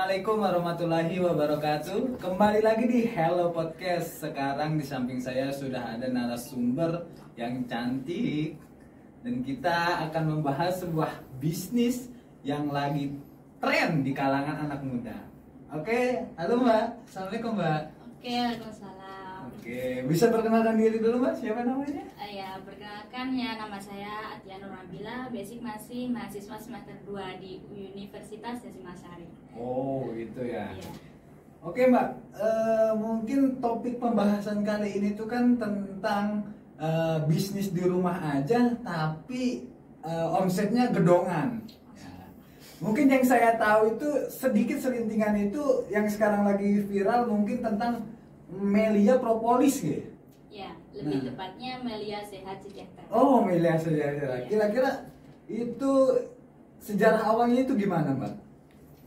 Assalamualaikum warahmatullahi wabarakatuh. Kembali lagi di Hello Podcast. Sekarang di samping saya sudah ada narasumber yang cantik, dan kita akan membahas sebuah bisnis yang lagi tren di kalangan anak muda. Oke, halo Mbak. Assalamualaikum Mbak. Oke, waalaikumsalam. Oke, bisa perkenalkan diri dulu Mbak, siapa namanya? Ya, perkenalkan ya, nama saya Atia Nur Nabila, basic masih mahasiswa semester 2 di Universitas Hasyim Asyari. Oh, gitu ya. Iya. Oke Mbak, mungkin topik pembahasan kali ini tuh kan tentang bisnis di rumah aja, tapi omsetnya gedongan. Ya. Mungkin yang saya tahu itu sedikit selintingan itu yang sekarang lagi viral mungkin tentang Melia Propolis gitu. Ya, lebih tepatnya Melia Sehat Sejahtera. Oh, Melia Sejahtera. Kira-kira itu sejarah awalnya itu gimana Mbak?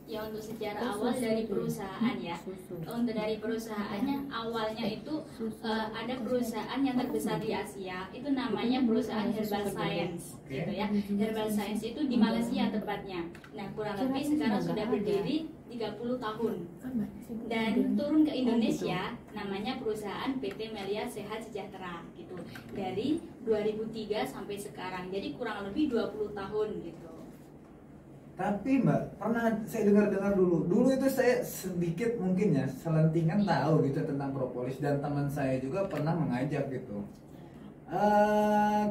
Ya, untuk sejarah awal dari perusahaan ya. Untuk dari perusahaannya awalnya itu ada perusahaan yang terbesar di Asia, itu namanya perusahaan Herbal Science, gitu ya. Herbal Science itu di Malaysia tepatnya. Nah, kurang lebih sekarang sudah berdiri 30 tahun. Dan turun ke Indonesia, namanya perusahaan PT Melia Sehat Sejahtera gitu. Dari 2003 sampai sekarang. Jadi kurang lebih 20 tahun gitu. Tapi Mbak, pernah saya dengar dulu itu saya sedikit mungkin ya selentingan tahu gitu tentang propolis, dan teman saya juga pernah mengajak gitu.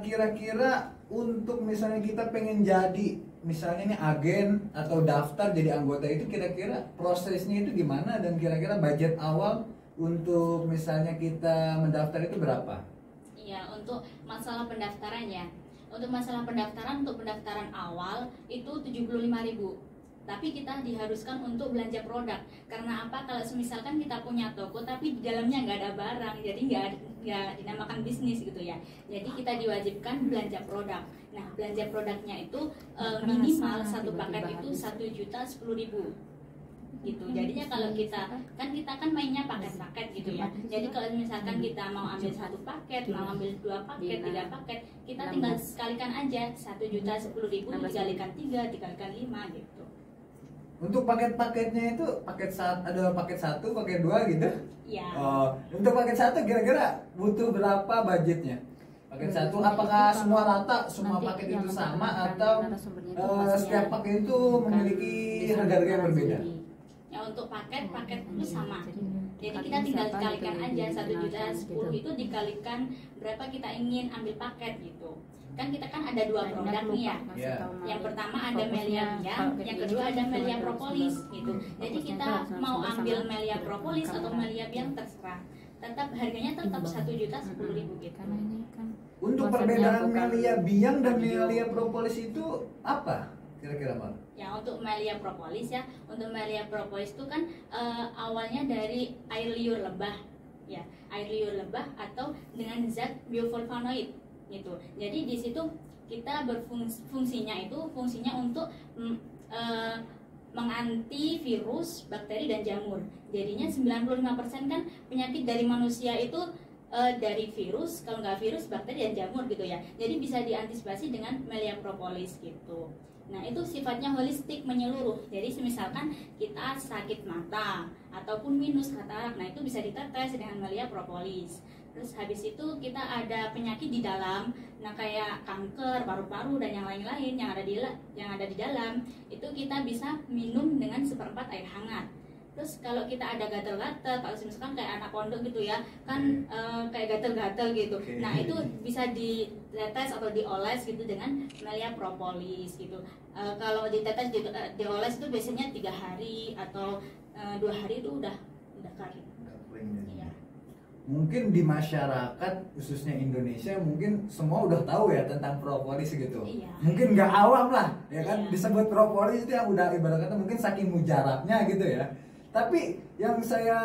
Kira-kira untuk misalnya kita pengen jadi misalnya ini agen atau daftar jadi anggota itu, kira-kira prosesnya itu gimana, dan kira-kira budget awal untuk misalnya kita mendaftar itu berapa? Iya, untuk masalah pendaftaran ya. Untuk masalah pendaftaran, untuk pendaftaran awal itu 75.000. Tapi kita diharuskan untuk belanja produk. Karena apa? Kalau misalkan kita punya toko tapi di dalamnya nggak ada barang, jadi nggak dinamakan bisnis gitu ya. Jadi kita diwajibkan belanja produk. Nah, belanja produknya itu minimal satu paket itu 1.010.000 gitu. Jadinya kalau kita kan mainnya paket-paket gitu ya. Jadi kalau misalkan kita mau ambil satu paket, mau ambil 2 paket, 3 paket, kita tinggal sekalikan aja 1.010.000 dikalikan 3, dikalikan 5 gitu. Untuk paket-paketnya itu ada paket 1, paket 2 gitu? Iya. Oh, untuk paket 1 kira-kira butuh berapa budgetnya? Paket 1 apakah semua rata, semua paket itu sama, atau setiap paket itu memiliki harga-harga yang berbeda? Ya, untuk paket itu sama. Jadi kita tinggal dikalikan aja 1.010.000 itu dikalikan berapa kita ingin ambil paket gitu. Kan kita kan ada 2 produk nih ya. Yang pertama ada Melia Biang, yang kedua ada Melia Propolis gitu. Jadi kita mau ambil Melia Propolis atau Melia Biang terserah. Tetap harganya tetap 1.010.000 gitu. Untuk perbedaan Melia Biang dan Melia Propolis itu apa kira-kira Mbak? Ya, untuk Melia Propolis ya, untuk Melia Propolis itu kan awalnya dari air liur lebah ya, air liur lebah atau dengan zat bioflavonoid gitu. Jadi di situ kita fungsinya untuk menganti virus, bakteri dan jamur. Jadinya 95% kan penyakit dari manusia itu dari virus, kalau nggak virus, bakteri dan jamur gitu ya. Jadi bisa diantisipasi dengan Melia Propolis gitu. Nah, itu sifatnya holistik, menyeluruh. Jadi misalkan kita sakit mata ataupun minus katarak, nah itu bisa ditetes dengan Melia Propolis. Terus habis itu kita ada penyakit di dalam, nah kayak kanker paru-paru dan yang lain-lain yang ada di dalam, itu kita bisa minum dengan 1/4 air hangat. Terus kalau kita ada gatal-gatal, kalau misalkan kayak anak pondok gitu ya, kan kayak gatal-gatal gitu. Nah, itu bisa ditetes atau dioles gitu dengan Melia Propolis gitu. Kalau ditetes dioles itu biasanya 3 hari atau 2 hari itu udah kering. Iya. Mungkin di masyarakat khususnya Indonesia mungkin semua udah tahu ya tentang propolis gitu. Iya. Mungkin nggak awam lah ya kan, Iya. Disebut propolis itu yang udah ibarat kata mungkin saking mujarabnya gitu ya. Tapi yang saya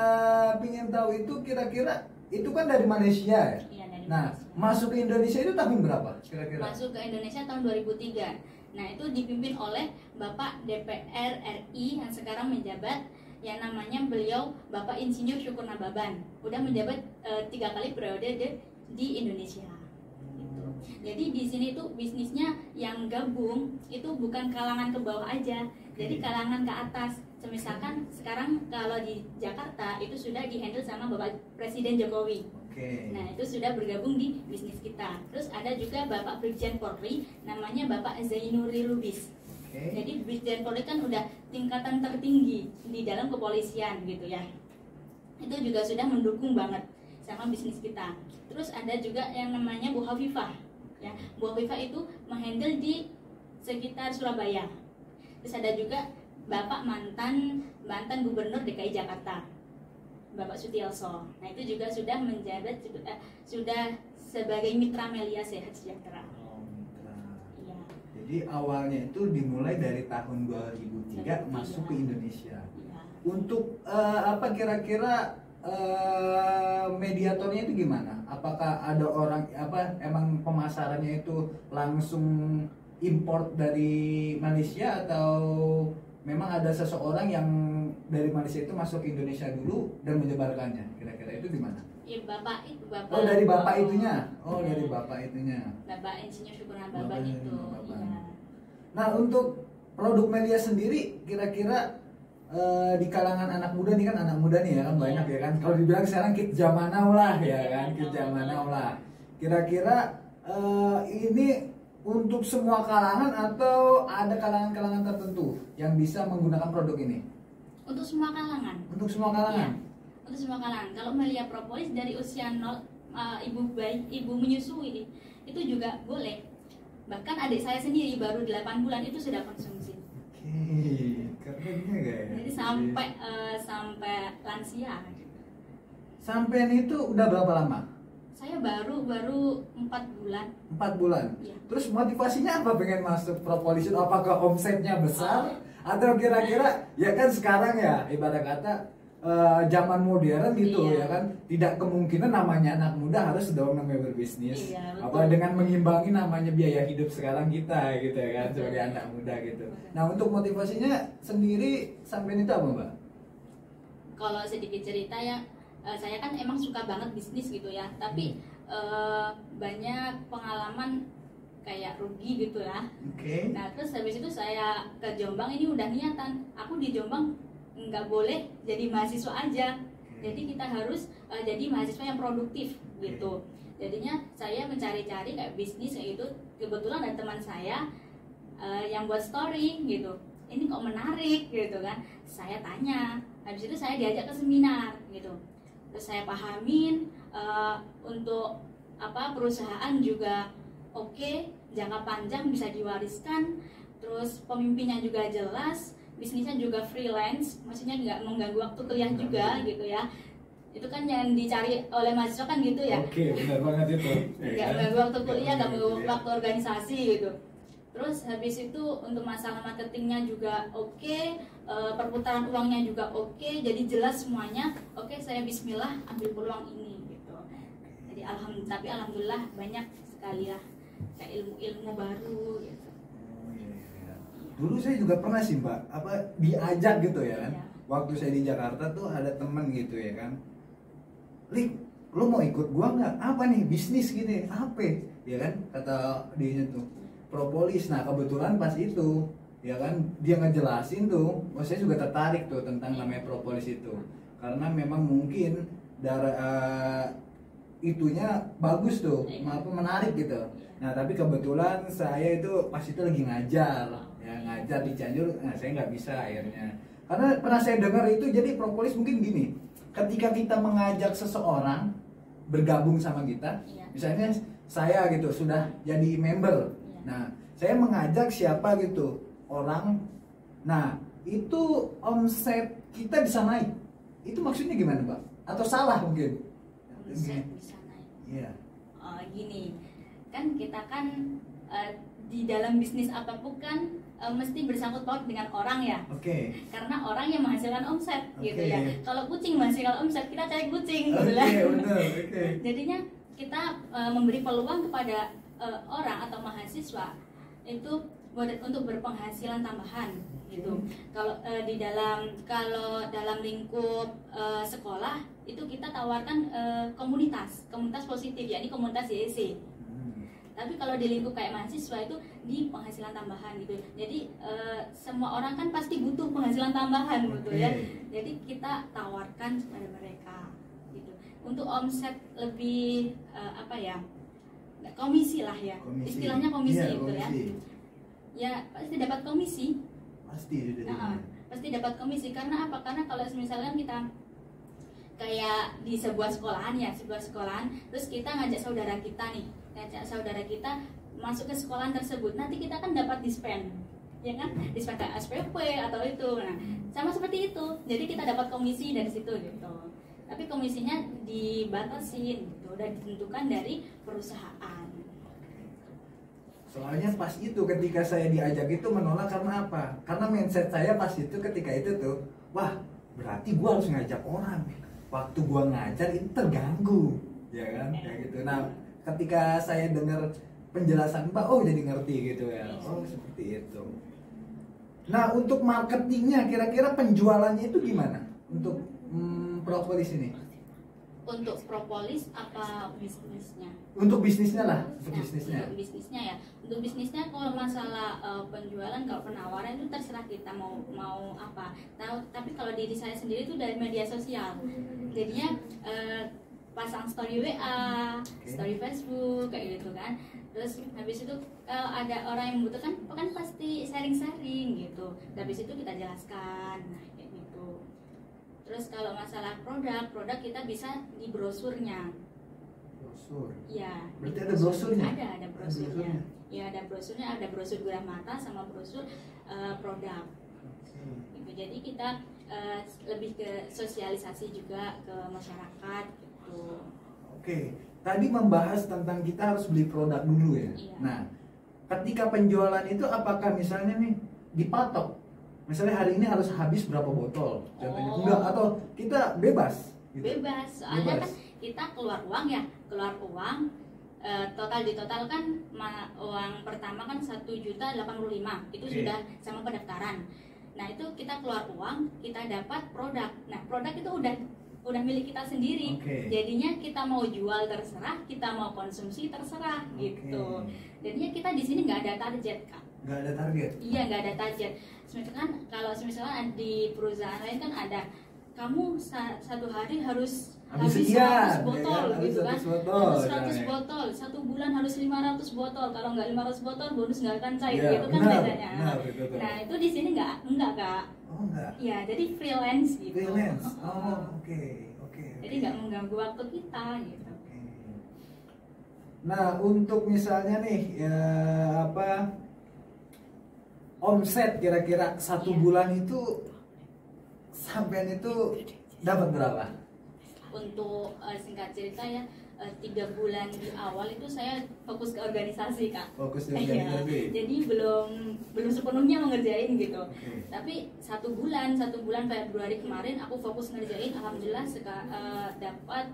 ingin tahu itu kira-kira itu kan dari Malaysia ya? Iya, dari Nah, Malaysia. masuk ke Indonesia itu tahun berapa kira-kira? Masuk ke Indonesia tahun 2003. Nah, itu dipimpin oleh Bapak DPR RI yang sekarang menjabat, yang namanya beliau Bapak Insinyur Syukur Nababan. Udah menjabat 3 kali periode di Indonesia. Gitu. Jadi di sini tuh bisnisnya yang gabung itu bukan kalangan ke bawah aja, jadi kalangan ke atas. Misalkan sekarang kalau di Jakarta itu sudah dihandle sama Bapak Presiden Jokowi. Nah, itu sudah bergabung di bisnis kita. Terus ada juga Bapak Brigjen Polri, namanya Bapak Zainuri Lubis. Jadi Brigjen Polri kan udah tingkatan tertinggi di dalam kepolisian gitu ya. Itu juga sudah mendukung banget sama bisnis kita. Terus ada juga yang namanya Bu Hovifah. Ya, Bu Hovifah itu menghandle di sekitar Surabaya. Terus ada juga Bapak mantan Gubernur DKI Jakarta, Bapak Sutiyoso. Nah, itu juga sudah menjabat sudah sebagai mitra Melia Sehat Sejahtera. Oh, mitra. Iya. Jadi awalnya itu dimulai dari tahun 2003 masuk ke Indonesia. Iya. Untuk apa kira-kira mediatornya itu gimana? Apakah ada orang emang pemasarannya itu langsung import dari Malaysia atau memang ada seseorang yang dari Malaysia itu masuk ke Indonesia dulu dan menyebarkannya? Kira-kira itu gimana? Ya, Bapak. Oh, dari Bapak itunya. Oh, dari Bapak itunya. Bapak Insinyur Syukuran Bapak itu. Iya. Nah, untuk produk Melia sendiri kira-kira di kalangan anak muda nih, kan anak muda nih ya kan banyak ya kan. Kalau dibilang sekarang kid zaman now lah ya kan, kid zaman now lah. Kira-kira ini untuk semua kalangan atau ada kalangan-kalangan tertentu yang bisa menggunakan produk ini? Untuk semua kalangan. Untuk semua kalangan. Iya, untuk semua kalangan. Kalau Melia Propolis dari usia 0 ibu menyusui itu juga boleh. Bahkan adik saya sendiri baru 8 bulan itu sudah konsumsi. Oke, kerennya guys. Jadi sampai lansia. Sampean itu udah berapa lama? Saya baru 4 bulan. 4 bulan. Iya. Terus motivasinya apa pengen masuk Propolis? Apakah omsetnya besar atau kira-kira ya kan sekarang ya ibarat kata zaman modern gitu Iya. ya kan, tidak kemungkinan namanya anak muda harus dong namanya berbisnis. Iya, betul. Apa dengan mengimbangi namanya biaya hidup sekarang kita gitu ya kan, sebagai anak muda gitu. Nah, untuk motivasinya sendiri sampai itu apa, Mbak? Kalau sedikit cerita ya, saya kan emang suka banget bisnis gitu ya, tapi banyak pengalaman kayak rugi gitu ya. Oke. Nah, terus habis itu saya ke Jombang, ini udah niatan, aku di Jombang nggak boleh jadi mahasiswa aja, jadi kita harus jadi mahasiswa yang produktif gitu. Jadinya saya mencari-cari kayak bisnis kayak gitu. Kebetulan ada teman saya yang buat story gitu, ini kok menarik gitu kan. Saya tanya, habis itu saya diajak ke seminar gitu. Terus saya pahamin untuk apa, perusahaan juga oke, jangka panjang bisa diwariskan, terus pemimpinnya juga jelas, bisnisnya juga freelance, maksudnya nggak mengganggu waktu kuliah juga gitu ya. Itu kan yang dicari oleh mahasiswa kan gitu ya. Oke, benar banget itu. Nggak mengganggu waktu kuliah, nggak mengganggu waktu organisasi gitu. Terus habis itu untuk masalah marketingnya juga oke, perputaran uangnya juga oke, jadi jelas semuanya. Oke, saya bismillah ambil peluang ini gitu. Jadi alhamdulillah banyak sekali lah kayak ilmu-ilmu baru gitu. Dulu saya juga pernah sih Mbak, diajak gitu ya kan. Iya. Waktu saya di Jakarta tuh ada temen gitu ya kan. Lik, lu mau ikut gua nggak? Apa nih bisnis gini? Apa? Ya kan kata dia tuh Propolis. Nah kebetulan pas itu ya kan dia ngejelasin tuh, saya juga tertarik tuh tentang namanya Propolis itu. Karena memang mungkin itunya bagus tuh, menarik gitu. Nah tapi kebetulan saya itu pas itu lagi ngajar, ya ngajar di Cianjur. Nah saya nggak bisa akhirnya, karena pernah saya dengar itu. Jadi Propolis mungkin gini, ketika kita mengajak seseorang bergabung sama kita, misalnya saya gitu sudah jadi member, nah saya mengajak siapa gitu orang, nah itu omset kita bisa naik. Itu maksudnya gimana Mbak? Atau salah mungkin? Omset bisa naik. Iya. Gini, kan kita kan di dalam bisnis apapun kan mesti bersangkut paut dengan orang ya. Oke. Karena orang yang menghasilkan omset gitu Oke. ya. Kalau kucing menghasilkan omset, kita cari kucing gitu Oke, lah. benar. Oke. Jadinya kita memberi peluang kepada orang atau mahasiswa itu untuk berpenghasilan tambahan gitu. Kalau dalam lingkup sekolah itu kita tawarkan komunitas positif, yakni komunitas YEC. Tapi kalau di lingkup kayak mahasiswa itu di penghasilan tambahan gitu. Jadi semua orang kan pasti butuh penghasilan tambahan gitu ya. Jadi kita tawarkan kepada mereka gitu. Untuk omset lebih komisi lah ya. Istilahnya komisi iya, gitu ya. Ya pasti dapat komisi. Pasti dapat komisi karena apa? Karena kalau misalkan kita kayak di sebuah sekolahan, terus kita ngajak saudara kita masuk ke sekolahan tersebut, nanti kita kan dapat dispen, ya kan, dispen kayak SPP atau itu. Nah, sama seperti itu, jadi kita dapat komisi dari situ gitu. Tapi komisinya dibatasin gitu, dan ditentukan dari perusahaan. Soalnya pas itu ketika saya diajak itu menolak karena apa? Karena mindset saya pas itu ketika itu tuh, wah berarti gua harus ngajak orang. Waktu gua ngajar itu terganggu, ya kan? Kayak gitu. Nah, ketika saya dengar penjelasan Mbak, oh jadi ngerti gitu ya. Oh seperti itu. Nah, untuk marketingnya kira-kira penjualannya itu gimana? Untuk propolis ini? Untuk propolis apa bisnisnya? Untuk bisnisnya lah, Untuk bisnisnya ya. Untuk bisnisnya kalau masalah penjualan, kalau penawaran itu terserah kita mau apa. Tapi kalau diri saya sendiri itu dari media sosial. Jadinya pasang story WA, story Facebook kayak gitu kan. Terus habis itu kalau ada orang yang membutuhkan kan pasti sharing-sharing gitu. Habis itu kita jelaskan, nah kayak gitu. Terus kalau masalah produk kita bisa di brosurnya. Brosur? Ya. Berarti ada brosurnya? Ada brosurnya. Ya ada brosurnya, ada brosur gurah mata sama brosur produk. Gitu. Jadi kita lebih ke sosialisasi juga ke masyarakat gitu. Oke, tadi membahas tentang kita harus beli produk dulu ya. Iya. Nah, ketika penjualan itu apakah misalnya nih dipatok? Misalnya hari ini harus habis berapa botol? Contohnya enggak, atau kita bebas? Gitu. Bebas, soalnya kan kita keluar uang total kan uang pertama kan 1.085.000 itu sudah sama pendaftaran. Nah itu kita keluar uang, kita dapat produk. Nah produk itu udah milik kita sendiri. Jadinya kita mau jual terserah, kita mau konsumsi terserah gitu. Jadinya kita di sini nggak ada target Kak. Nggak ada target? Iya nggak ada target. Misalkan kalau misalkan di perusahaan lain kan ada, kamu satu hari harus habis 100 botol ya, gitu kan, harus 100 botol, satu bulan harus 500 botol, kalau nggak 500 botol bonus nggak akan cair ya, gitu kan biasanya. Nah itu di sini nggak Kak. Oh enggak. Ya jadi freelance gitu. Freelance. Oke. Jadi nggak mengganggu waktu kita gitu. Nah untuk misalnya nih omset kira-kira satu bulan itu sampean itu dapat berapa? Untuk singkat cerita ya, 3 bulan di awal itu saya fokus ke organisasi Kak. Fokus ke organisasi. Jadi belum sepenuhnya mengerjain gitu. Tapi satu bulan Februari kemarin aku fokus ngerjain, alhamdulillah dapat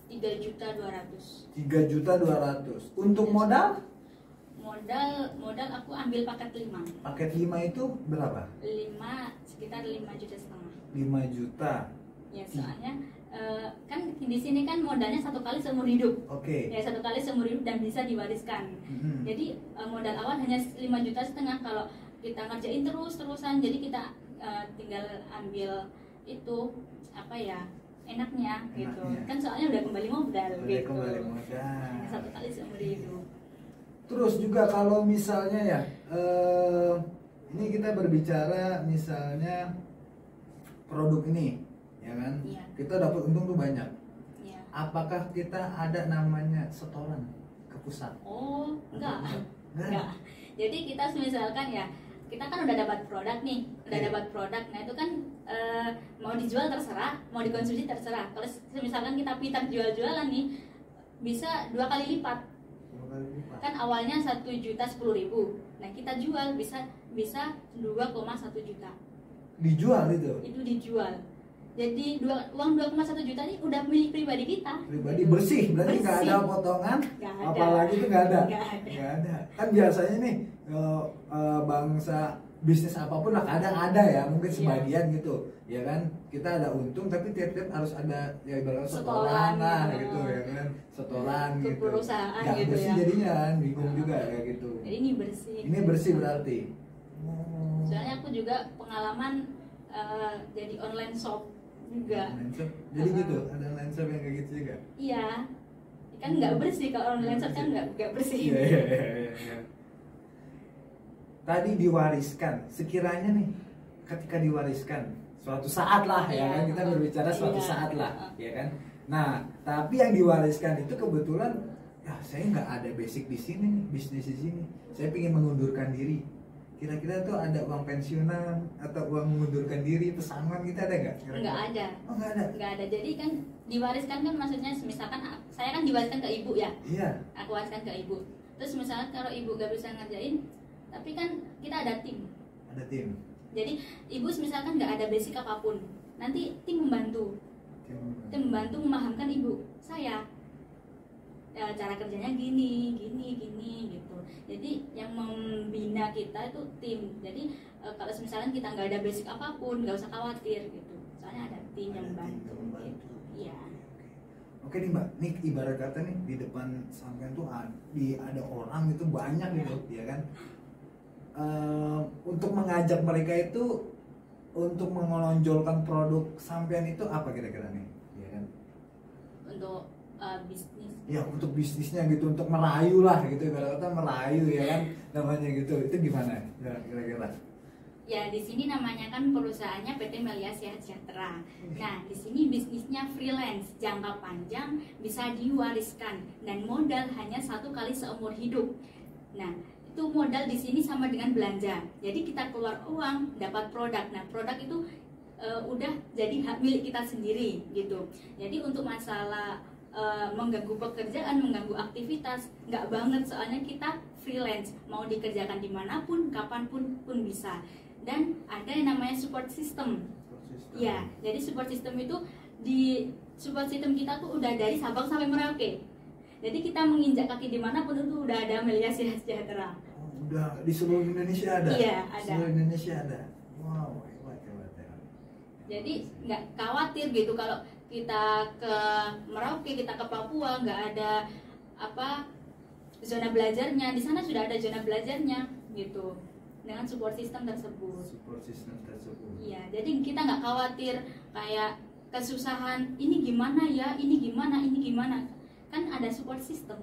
3.200.000. 3.200.000. Untuk modal? Modal aku ambil paket 5. Paket 5 itu berapa? Sekitar 5,5 juta. 5 juta. Ya soalnya kan di sini kan modalnya 1 kali seumur hidup. Ya 1 kali seumur hidup dan bisa diwariskan. Jadi modal awal hanya 5,5 juta. Kalau kita ngerjain terusan, jadi kita tinggal ambil itu enaknya gitu. Kan soalnya udah kembali modal gitu. Hanya 1 kali seumur hidup. Terus juga kalau misalnya ya, ini kita berbicara misalnya produk ini, ya kan? Iya. Kita dapat untung tuh banyak. Iya. Apakah kita ada namanya setoran ke pusat? Oh, enggak. Jadi kita misalkan ya, kita kan udah dapat produk nih, nah itu kan mau dijual terserah, mau dikonsumsi terserah. Kalau misalkan kita pitak jual-jualan nih, bisa 2 kali lipat. Kan awalnya 1.010.000. Nah kita jual bisa 2,1 juta. Dijual itu? Itu dijual. Jadi uang 2,1 juta ini udah milik pribadi kita. Pribadi bersih, berarti nggak ada potongan. Gak ada. Apalagi itu nggak ada. Nggak ada. Kan biasanya nih bangsa bisnis apapun lah kadang ada ya mungkin Iya. sebagian gitu ya kan, kita ada untung tapi tiap-tiap harus ada ya ibaratnya Setoran, setoran lah gitu ya kan, setoran Ke gitu, perusahaan nggak gitu bersih ya. jadinya kan, bingung juga kayak gitu. Jadi ini bersih. Ini bersih berarti. Oh. Soalnya aku juga pengalaman jadi online shop juga. Online shop. Jadi gitu, ada online shop yang kayak gitu juga. Iya, kan nggak bersih kalau online shop kan nggak bersih. Iya, iya. Tadi diwariskan, sekiranya nih ketika diwariskan suatu saat lah ya kan, kita berbicara suatu Iya. saat lah ya kan. Nah tapi yang diwariskan itu kebetulan ya saya nggak ada basic di sini nih, bisnis di sini, saya ingin mengundurkan diri. Kira-kira tuh ada uang pensiunan atau uang mengundurkan diri, pesangon gitu ada nggak? Nggak ada. Oh nggak ada. Nggak ada. Jadi kan diwariskan kan maksudnya misalkan saya kan diwariskan ke ibu ya. Iya. Aku wariskan ke ibu. Terus misalkan kalau ibu gak bisa ngerjain, tapi kan kita ada tim. Ada tim. Jadi ibu misalkan nggak ada basic apapun, nanti tim membantu. Tim membantu memahamkan ibu saya. Cara kerjanya gini gitu. Jadi yang membina kita itu tim. Jadi kalau misalkan kita nggak ada basic apapun, nggak usah khawatir gitu. Soalnya ada tim yang membantu. Gitu. Iya. Oke nih Mbak, nih ibarat kata nih di depan sampean tuh ada orang itu banyak gitu, ya kan? Untuk mengajak mereka itu untuk menonjolkan produk sampean itu apa kira-kira nih? Ya kan? Untuk bisnis. Ya untuk bisnisnya gitu, untuk merayu lah gitu, ibarat kata merayu ya kan, namanya gitu. Itu gimana? Ya kira-kira? Ya di sini namanya kan perusahaannya PT Melia Sehat Sejahtera. Nah di sini bisnisnya freelance, jangka panjang, bisa diwariskan dan modal hanya 1 kali seumur hidup. Nah itu modal di sini sama dengan belanja. Jadi kita keluar uang dapat produk. Nah produk itu udah jadi hak milik kita sendiri gitu. Jadi untuk masalah mengganggu pekerjaan, mengganggu aktivitas nggak banget, soalnya kita freelance, mau dikerjakan dimanapun, kapanpun pun bisa. Dan ada yang namanya support system. Ya, jadi support system itu di support system kita tuh udah dari Sabang sampai Merauke. Jadi kita menginjak kaki dimanapun itu udah ada Melia Sehat Sejahtera. Oh, udah di seluruh Indonesia ada. Iya, ada. Seluruh Indonesia ada. Wow, hebat. Jadi nggak khawatir gitu kalau kita ke Merauke, kita ke Papua nggak ada zona belajarnya. Di sana sudah ada zona belajarnya gitu dengan support system tersebut. Support system tersebut. Iya, jadi kita nggak khawatir kayak kesusahan ini gimana ya, ini gimana, kan ada support system.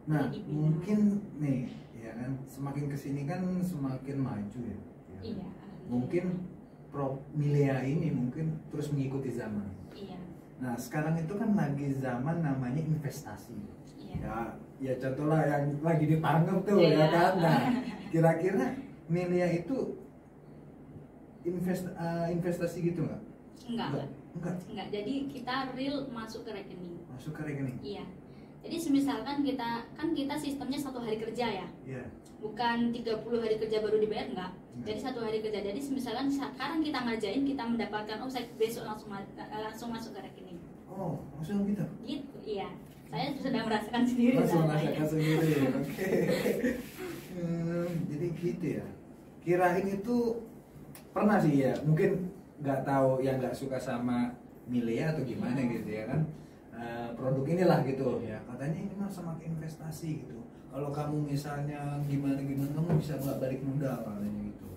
Nah, mungkin nih, ya kan, semakin kesini kan semakin maju ya. Iya. Mungkin Milia ini mungkin terus mengikuti zaman. Iya. Nah, sekarang itu kan lagi zaman namanya investasi. Iya. Ya contoh lah yang lagi ditanggap tuh ya kan. Nah, kira-kira Milia itu investasi gitu nggak? Enggak. Jadi kita real masuk ke rekening. Masuk ke rekening. Iya. Jadi misalkan kita sistemnya 1 hari kerja ya. Iya. Bukan 30 hari kerja baru dibayar, enggak. Jadi 1 hari kerja. Jadi misalkan sekarang kita ngerjain, kita mendapatkan omset, besok langsung masuk ke rekening. Oh, langsung gitu. Gitu, iya. Saya sudah merasakan sendiri. Langsung merasakan sendiri. Oke. Jadi gitu ya. Kirain itu pernah sih ya, mungkin nggak tahu yang nggak suka sama Milia atau gimana gitu ya kan, produk inilah gitu ya, katanya ini mah sama kayak investasi gitu, kalau kamu misalnya gimana kamu bisa balik modal katanya gitu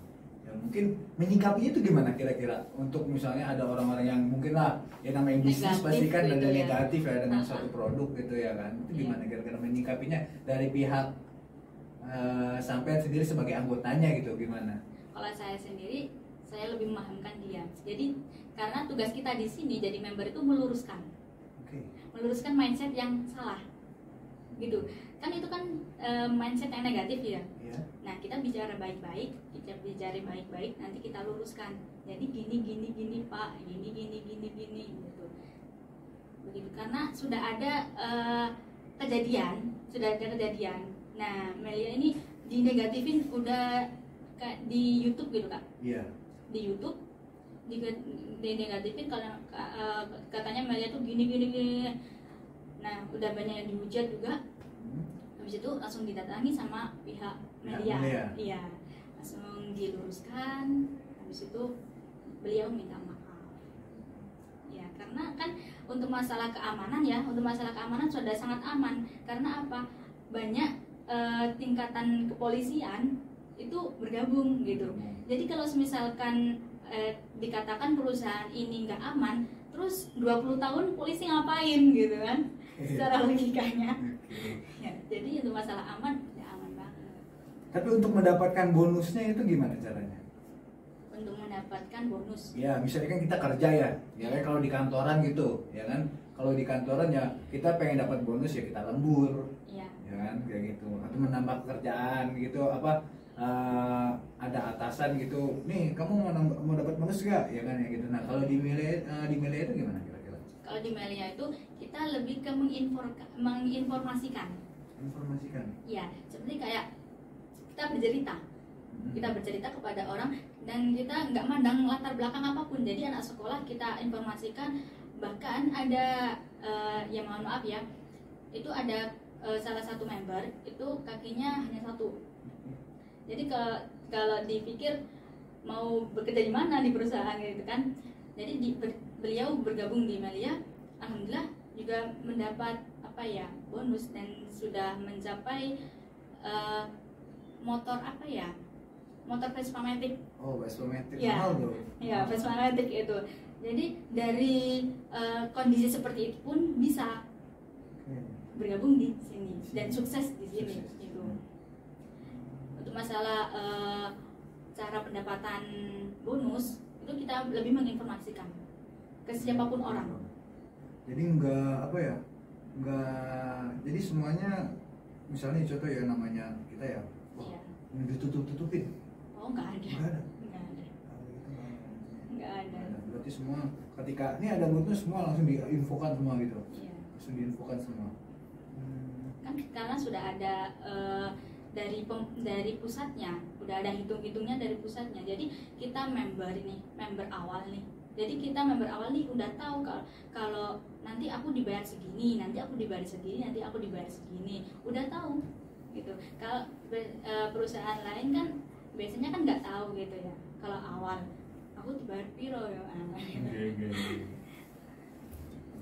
ya. Mungkin menyikapinya itu gimana kira-kira untuk misalnya ada orang-orang yang mungkin lah ya namanya bisnis Negatif pasti kan gitu ada ya. negatif ya dengan suatu produk gitu ya kan, itu gimana kira-kira menyikapinya dari pihak sampai sendiri sebagai anggotanya gitu gimana? Kalau saya sendiri, saya lebih memahamkan dia. Jadi karena tugas kita di sini jadi member itu meluruskan, meluruskan mindset yang salah, gitu. Kan itu kan mindset yang negatif ya. Yeah. Nah kita bicara baik-baik, nanti kita luruskan. Jadi gini Pak, gini gitu. Begitu karena sudah ada kejadian. Nah Melia ini dinegatifin udah di YouTube gitu Kak. Iya. Di YouTube dinegatifin kalau katanya Melia tuh gini. Nah udah banyak yang dihujat juga. habis itu langsung didatangi sama pihak media. Iya, langsung diluruskan, habis itu beliau minta maaf. Ya, karena kan untuk masalah keamanan ya, untuk masalah keamanan sudah sangat aman. Karena apa? Banyak tingkatan kepolisian itu bergabung gitu. Jadi kalau misalkan dikatakan perusahaan ini nggak aman, terus 20 tahun polisi ngapain gitu kan? Secara logikanya. Ya, jadi untuk masalah aman, ya aman banget. Tapi untuk mendapatkan bonusnya itu gimana caranya? Untuk mendapatkan bonus. Ya, misalnya kan kita kerja ya kan kalau di kantoran gitu, ya kan. Kalau di kantoran ya kita pengen dapat bonus ya kita lembur. Iya. Ya kan, kayak gitu. Atau menambah pekerjaan gitu, ada atasan gitu. Nih, kamu mau dapat bonus gak? Ya kan ya gitu. Nah, kalau di Melia itu gimana kira-kira? Kalau di Melia itu kita lebih ke menginformasikan. Informasikan. Ya, seperti kayak kita bercerita. Kita bercerita kepada orang dan kita nggak mandang latar belakang apapun. Jadi anak sekolah kita informasikan, bahkan ada ya mohon maaf ya, itu ada salah satu member itu kakinya hanya satu. Jadi kalau dipikir mau bekerja di mana di perusahaan gitu kan. Jadi beliau bergabung di Melia, alhamdulillah juga mendapat bonus dan sudah mencapai motor motor Vespa Matic. Oh, Vespa Matic ya, mahal tuh. Ya, Vespa Matic itu. Jadi dari kondisi seperti itu pun bisa bergabung di sini dan sukses di sini. Gitu. Untuk masalah cara pendapatan bonus itu kita lebih menginformasikan ke siapapun orang. Jadi jadi semuanya misalnya contoh ya namanya kita ya. Iya. Ditutup-tutupin. Oh, nggak ada. Berarti semua ketika ini ada bonus semua langsung diinfokan semua gitu. Iya. Langsung diinfokan semua. Kan karena sudah ada dari pusatnya, udah ada hitung-hitungnya dari pusatnya. Jadi kita member awal nih. Jadi kita member awal nih udah tahu kalau nanti aku dibayar segini, nanti aku dibayar segini, nanti aku dibayar segini. Udah tahu gitu. Kalau perusahaan lain kan biasanya kan nggak tahu gitu ya. Kalau awal aku dibayar piro ya.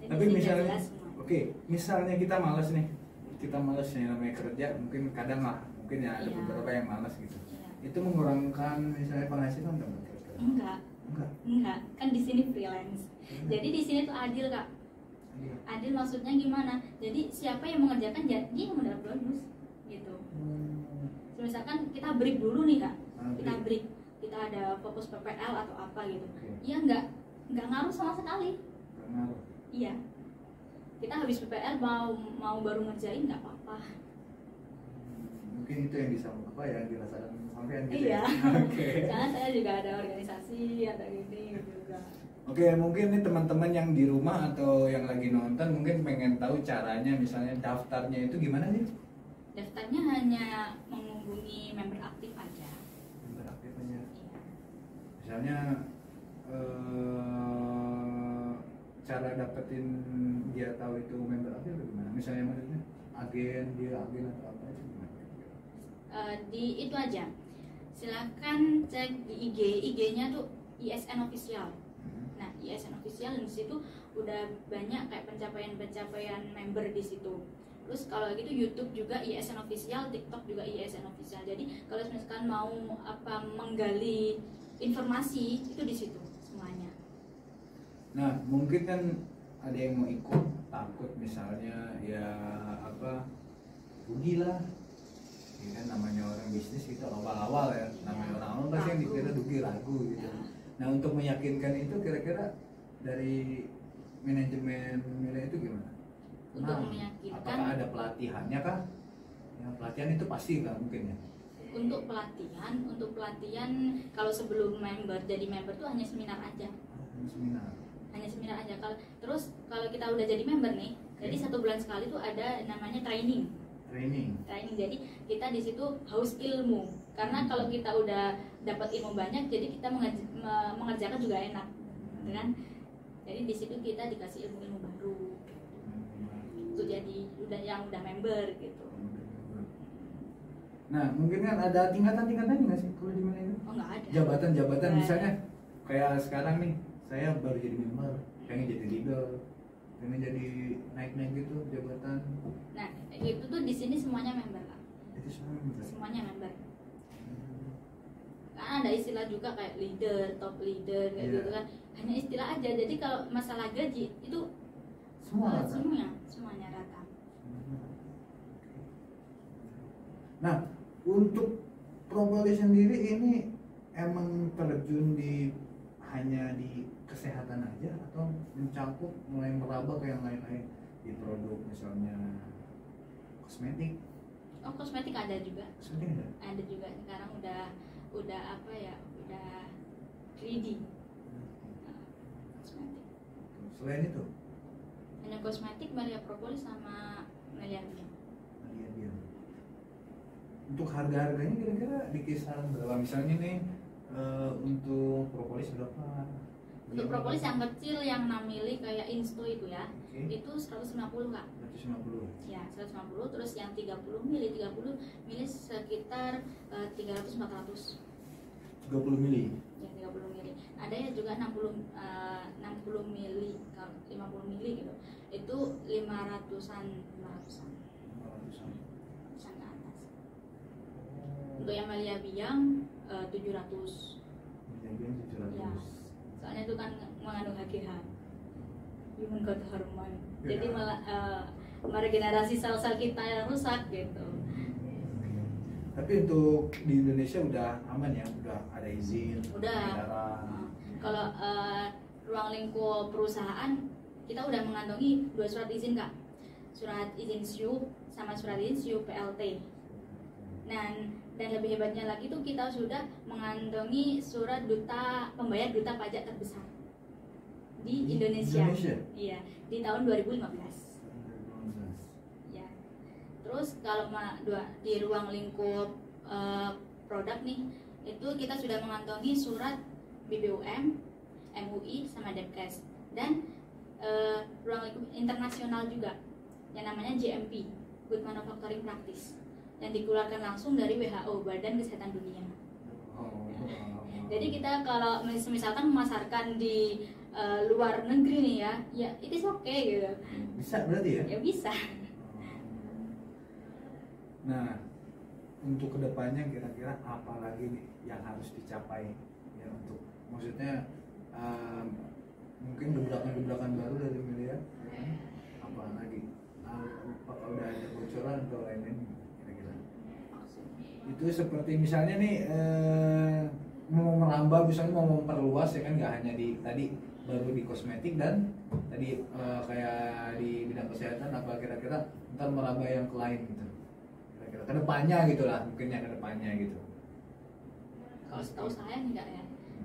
Tapi misalnya, misalnya kita malas nih, namanya kerja, mungkin kadang lah, mungkin ya ada beberapa yang malas gitu. Itu mengurangkan misalnya penghasilan atau enggak? Enggak, kan di sini freelance. Jadi di sini tuh adil, Kak. Adil maksudnya gimana? Jadi siapa yang mengerjakan dia yang mendapat bonus gitu. Misalkan kita break dulu nih, Kak. Kita break. Kita ada fokus PPL atau apa gitu. Iya, enggak ngaruh sama sekali. Iya. Kita habis PPL mau baru ngerjain nggak apa-apa. Mungkin itu yang dirasakan sampean gitu. Iya. Okay. Karena saya juga ada organisasi atau gini juga. Oke, mungkin nih teman-teman yang di rumah atau yang lagi nonton mungkin pengen tahu caranya, misalnya daftarnya itu gimana sih? Daftarnya hanya menghubungi member aktif aja. Member aktif aja. Iya. Misalnya cara dapetin dia tahu itu member aktif atau gimana? Misalnya maksudnya agen atau apa itu gimana? Di itu aja. Silahkan cek di IG-nya tuh ISN official. Nah, ISN official di situ udah banyak kayak pencapaian member di situ. Terus kalau gitu YouTube juga ISN official, TikTok juga ISN official. Jadi kalau misalkan mau menggali informasi itu di situ semuanya. Nah, mungkin kan ada yang mau ikut takut misalnya rugi lah. Ya kan namanya orang bisnis gitu awal-awal ya. Namanya orang awal pasti yang dikira ragu gitu. Nah, untuk meyakinkan itu kira-kira dari manajemen Melia itu gimana? Untuk meyakinkan, apakah ada pelatihannya kah? Ya, pelatihan itu pasti nggak mungkin ya. Untuk pelatihan kalau sebelum jadi member tuh hanya seminar aja. Hanya seminar aja. Terus kalau kita udah jadi member nih, jadi 1 bulan sekali tuh ada namanya training. Jadi kita di situ haus ilmu. Karena kalau kita udah dapat ilmu banyak, jadi kita mengerjakan juga enak, kan? Jadi di situ kita dikasih ilmu-ilmu baru. Untuk jadi udah member gitu. Nah, mungkin kan ada tingkatan-tingkatannya nggak sih kalau di mana itu? Oh nggak ada. Jabatan-jabatan Nggak misalnya ada. kayak sekarang nih, saya baru jadi member, pengen jadi leader, pengen jadi naik-naik gitu jabatan. Nah itu tuh di sini semuanya member Kak. Itu semua member. Semuanya member. Karena ada istilah juga kayak leader, top leader kayak Iya. gitu kan. Hanya istilah aja. Jadi kalau masalah gaji itu Semua kan? semuanya rata. Nah, untuk Propoli sendiri ini emang terjun hanya di kesehatan aja atau mencakup mulai meraba ke yang lain-lain di produk misalnya kosmetik? Oh kosmetik ada juga. Kosmetik ada? Ada juga sekarang udah apa ya, udah 3D kosmetik. Selain itu? Hanya kosmetik, Melia Propolis sama Melia Biang. Iya, dia. Untuk harga-harganya kira-kira di kisaran berapa? Misalnya nih untuk propolis berapa? Untuk propolis yang kecil yang 6 mili kayak Insto itu ya, Oke. itu 150 Kak. 150. Ya 150, terus yang 30 mili sekitar 300-400. 30 mili. Ya 30 mili. Ada ya juga 60 mili, kalau 50 mili gitu. Itu 500-an ke atas. Untuk yang Melia Biang 700. Menjaga 700. Ya. Soalnya itu kan mengandung HGH, human growth hormone. Ya. Jadi malah meregenerasi sel-sel kita yang rusak gitu. Tapi untuk di Indonesia udah aman ya, udah ada izin. Udah. Edaran. Kalau ruang lingkup perusahaan kita udah mengantongi 2 surat izin Kak. Surat izin SIUP sama surat izin SIUP PLT. Dan lebih hebatnya lagi tuh kita sudah mengantongi surat pembayar duta pajak terbesar di Indonesia. Iya, di tahun 2015. Ya. Terus kalau di ruang lingkup produk nih, itu kita sudah mengantongi surat BPOM, MUI sama Depkes, dan ruang lingkup internasional juga yang namanya GMP, Good Manufacturing Practice, yang dikeluarkan langsung dari WHO, Badan Kesehatan Dunia. Jadi kita kalau misalkan memasarkan di luar negeri nih ya it is okay gitu. Bisa berarti ya? Ya bisa. Nah, untuk kedepannya kira-kira apa lagi nih yang harus dicapai ya, untuk maksudnya mungkin gebrakan-gebrakan baru dari Melia, ya, apa lagi? Apakah udah ada bocoran atau lain-lain kira-kira? Itu seperti misalnya nih mau merambah, misalnya mau memperluas ya kan, nggak hanya di tadi baru di kosmetik dan tadi kayak di bidang kesehatan, apa kira-kira ntar merambah yang ke lain gitu, kira-kira kedepannya gitulah, mungkin yang kedepannya gitu. Kalau setahu saya enggak ya,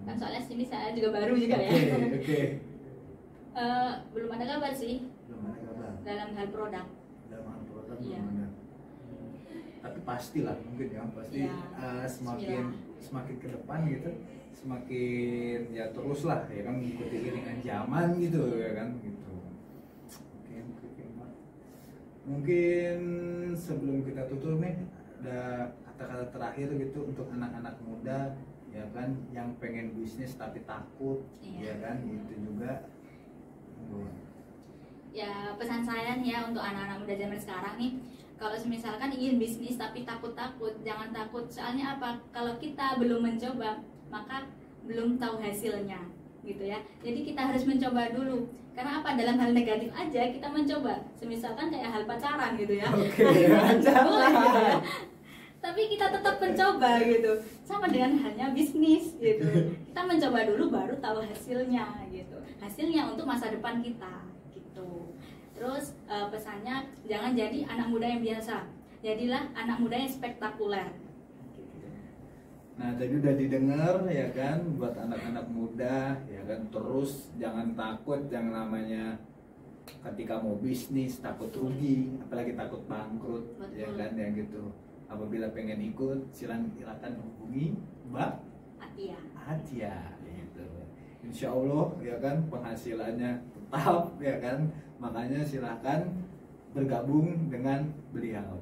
kan soalnya sini saya juga baru juga ya. Oke. Belum ada kabar sih Belum ada kabar. dalam hal produk. Dalam hal produk Iya. belum ada. Tapi pastilah mungkin ya, pasti Iya, semakin ke depan gitu, semakin ya terus lah ya kan, mengikuti iringan zaman gitu ya kan gitu. Oke, Mbak. Mungkin sebelum kita tutup nih, ada kata-kata terakhir gitu untuk anak-anak muda ya kan, yang pengen bisnis tapi takut. Iya. Ya kan, itu juga. Ya pesan saya nih ya untuk anak-anak muda zaman sekarang nih, kalau misalkan ingin bisnis tapi takut-takut, jangan takut. Soalnya apa? Kalau kita belum mencoba, maka belum tahu hasilnya, gitu ya. Jadi kita harus mencoba dulu. Karena apa? Dalam hal negatif aja kita mencoba. Semisalkan kayak hal pacaran gitu ya. Oke, Boleh gitu ya. Tapi kita tetap mencoba gitu. Sama dengan halnya bisnis gitu. Kita mencoba dulu baru tahu hasilnya gitu. Hasilnya untuk masa depan kita gitu. Terus pesannya jangan jadi anak muda yang biasa. Jadilah anak muda yang spektakuler. Nah, tadi udah didengar ya kan, buat anak-anak muda ya kan, terus jangan takut yang namanya ketika mau bisnis takut rugi, apalagi takut bangkrut. Betul. Ya kan, yang gitu. Apabila pengen ikut, silakan hubungi Mbak Atia gitu. Insya Allah ya kan, penghasilannya tetap ya kan, makanya silakan bergabung dengan beliau.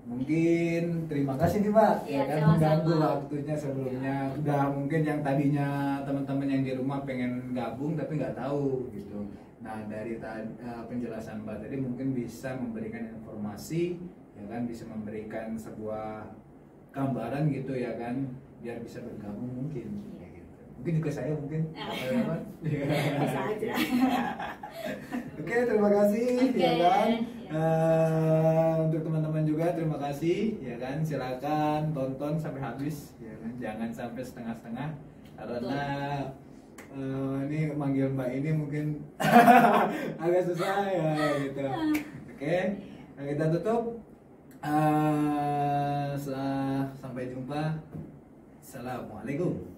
mungkin terima kasih nih Mbak Iya, ya kan sama-sama. mengganggu waktunya sebelumnya. Udah mungkin yang tadinya teman-teman yang di rumah pengen gabung tapi nggak tahu gitu. Nah dari penjelasan Mbak tadi mungkin bisa memberikan informasi ya kan, bisa memberikan sebuah gambaran gitu ya kan, biar bisa bergabung mungkin. Kayak gitu. Mungkin juga saya mungkin. Bisa aja. Oke, terima kasih Oke. ya kan. Untuk teman-teman juga terima kasih ya kan. Silakan tonton sampai habis ya kan. Jangan sampai setengah-setengah karena ini manggil Mbak ini mungkin agak susah ya gitu. Oke, nah, kita tutup. Sampai jumpa. Assalamualaikum.